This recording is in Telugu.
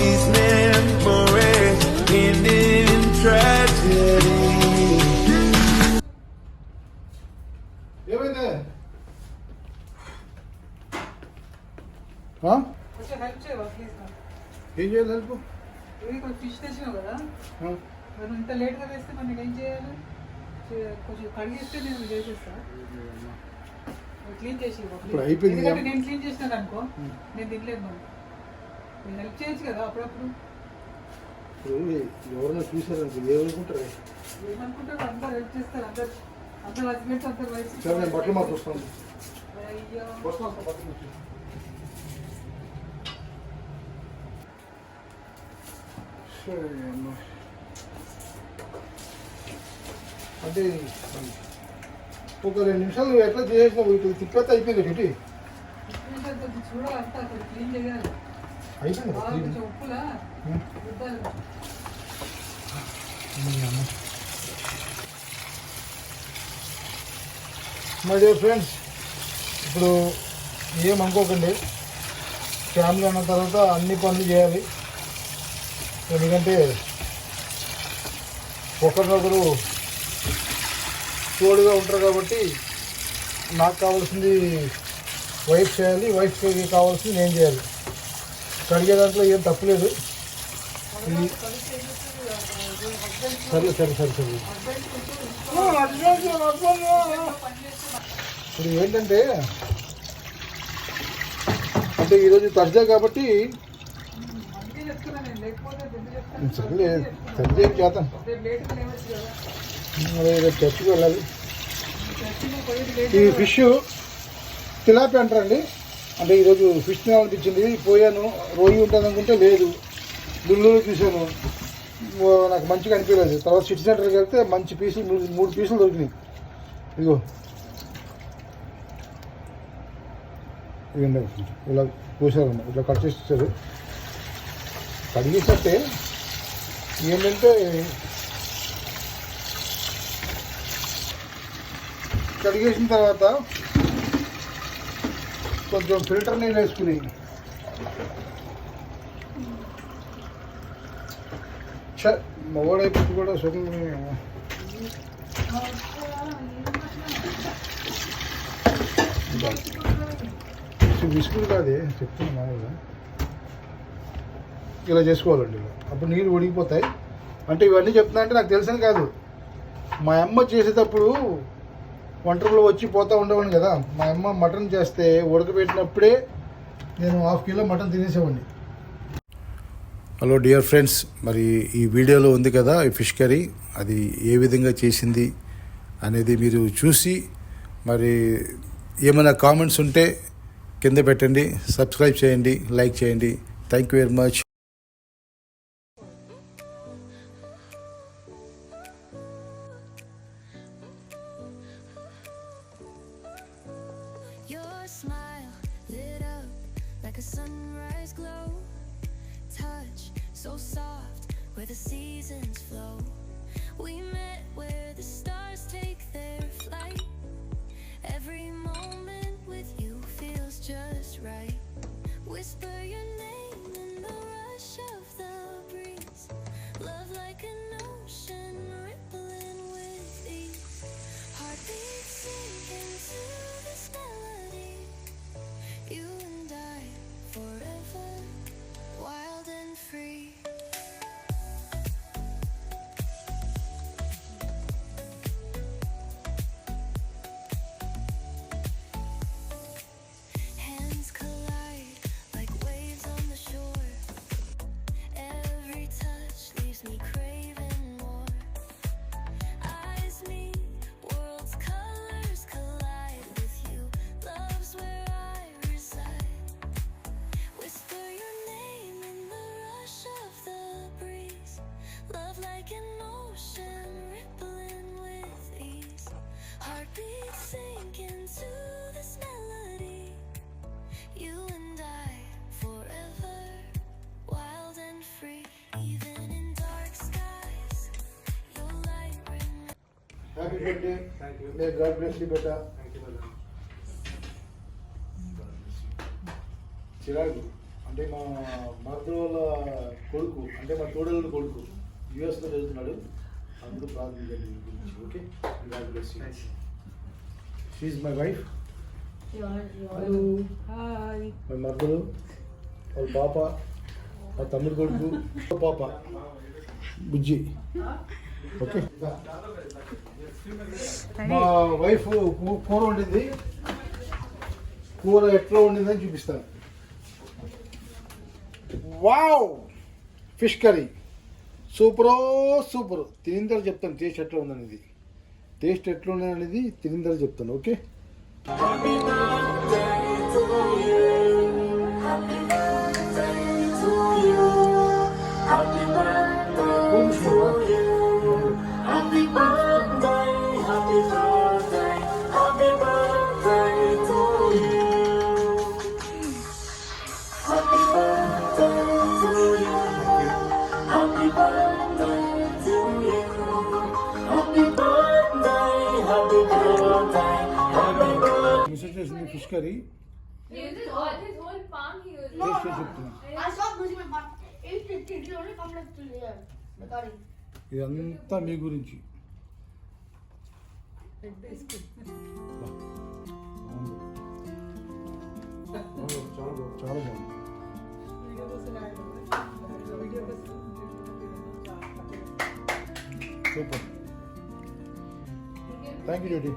these memories end in tragedy. ఏమైంది? ఏం చేయాలి హెల్ప్? ఫిష్ తెచ్చినావు కదా, మరి ఇంత లేట్గా వేస్తే మరి నేను ఏం చేయాలి? కొంచెం కడిగిస్తే నేను చేసేస్తా, క్లీన్ చేసి ఇప్పుడు అయిపోయింది. నేను క్లీన్ చేసినాను అనుకో, నేను తినలేదు. మరి నేను హెల్ప్ చేయొచ్చు కదా అప్పుడప్పుడు. ఎవరైనా చూసారనుకో ఏమనుకుంటారు? ఏమనుకుంటారు? అందరు హెల్ప్ చేస్తారు, అందరు హస్బెండ్స్ అందరు వైఫ్. నేను బట్టలు మాకు వస్తాను. అయ్యో అంటే ఒక 2 నిమిషాలు ఎట్లా చేసినావు? ఇటు తిప్పేస్తే అయిపోయింది. ఇటు చూడాలంతా అక్కడ క్లీన్ చేయాలి. అయిపోయింది. ఉప్పులా మై డియర్ ఫ్రెండ్స్, ఇప్పుడు ఏమనుకోకండి, ఫ్యామిలీ అన్న తర్వాత అన్ని పనులు చేయాలి. ఎందుకంటే ఒకరినొకరు తోడుగా ఉంటారు కాబట్టి నాకు కావాల్సింది వైఫ్ చేయాలి, వైఫ్కి కావాల్సింది నేను చేయాలి. కడిగే దాంట్లో ఏం తప్పులేదు. సరే సరే సరే సరే ఇప్పుడు ఏంటంటే, అంటే ఈరోజు థర్స్డే కాబట్టి సరే థర్స్డే చేద్దాం. చర్చికి వెళ్ళాలి. ఈ ఫిష్ తిలాపి అంటారండి. అంటే ఈరోజు ఫిష్ తినాలనిపించింది. పోయాను, రొయ్యి ఉంటుంది అనుకుంటే లేదు, గుల్లూరు చూశాను, నాకు మంచిగా అనిపించలేదు. తర్వాత సిటీ సెంటర్కి వెళ్తే మంచి పీసులు 3 పీసులు దొరికినాయి. ఇదిగో ఇవ్వండి, ఇలా కోసారన్న, ఇట్లా కట్ చేసి ఇచ్చారు. కడిగేసట్టే ఏంటంటే, కడిగేసిన తర్వాత కొంచెం ఫిల్టర్ నీళ్ళు వేసుకుని మగవాడైపోతే కూడా సుఖం. బిస్కుట్ కాదే చెప్తున్నా మామూలుగా ఇలా చేసుకోవాలండి. ఇలా అప్పుడు నీళ్ళు ఉడికిపోతాయి. అంటే ఇవన్నీ చెప్తున్నా అంటే నాకు తెలిసిన కాదు, మా అమ్మ చేసేటప్పుడు వంటల్లో వచ్చి పోతూ ఉండేవాడిని కదా. మా అమ్మ మటన్ చేస్తే ఉడకబెట్టినప్పుడే నేను 1/2 కిలో మటన్ తినేసేవాడిని. హలో డియర్ ఫ్రెండ్స్, మరి ఈ వీడియోలో ఉంది కదా ఈ ఫిష్ కర్రీ, అది ఏ విధంగా చేసింది అనేది మీరు చూసి మరి ఏమైనా కామెంట్స్ ఉంటే కింద పెట్టండి, సబ్స్క్రైబ్ చేయండి, లైక్ చేయండి. Thank you very much. Your smile lit up like a sunrise glow, touch so soft where the seasons flow. We met where the stars take their flight. Every moment with you feels just right. Whisper your name in the rush of the breeze. Love like an ocean rippling with ease. Heartbeats sink into this melody. You and I forever, wild and free. Hands collide like waves on the shore. Every touch leaves me craving more. Eyes meet, worlds colors collide with you. Love's where I reside. Whisper your name in the rush of the breeze. Love like an ocean rippling with ease. Heartbeats sink into this melody. You and I forever, wild and free. Even in dark skies, your light remains. Happy birthday. Thank you. May God bless you, beta. Thank you, brother. చిరాకు అంటే మా మరదల వాళ్ళ కొడుకు, అంటే మా తోడల కొడుకు యూఎస్లో చదువుతున్నాడు, అందుకు ప్రార్థించండి మీ గురించి. Okay, God bless you. She is my wife. Hello, hi. మా మరదలు, వాళ్ళ పాప, మా తమ్ముడు కొడుకు, పాప బుజ్జి. ఓకే, మా వైఫ్ కూర వండింది. కూర ఎట్లా వండిందని చూపిస్తాను. వావ్, ఫిష్ కర్రీ సూపరో సూపర్. తినిన తర్వాత చెప్తాను టేస్ట్ ఎట్లా ఉందనేది. టేస్ట్ ఎట్లా ఉన్నదనేది తినిన తర్వాత చెప్తాను. ఓకే, మిస్టర్ చేసింది fish curry. He uses all his whole palm. He uses. Taste చేసి చెప్తున్నాను. I stopped losing my part. It only comes like to here. Recording. ఇదంతా మీ గురించి. చాలా బాగుంది. వీడియో కోసం వీడియో కోసం సూపర్. Thank you duty.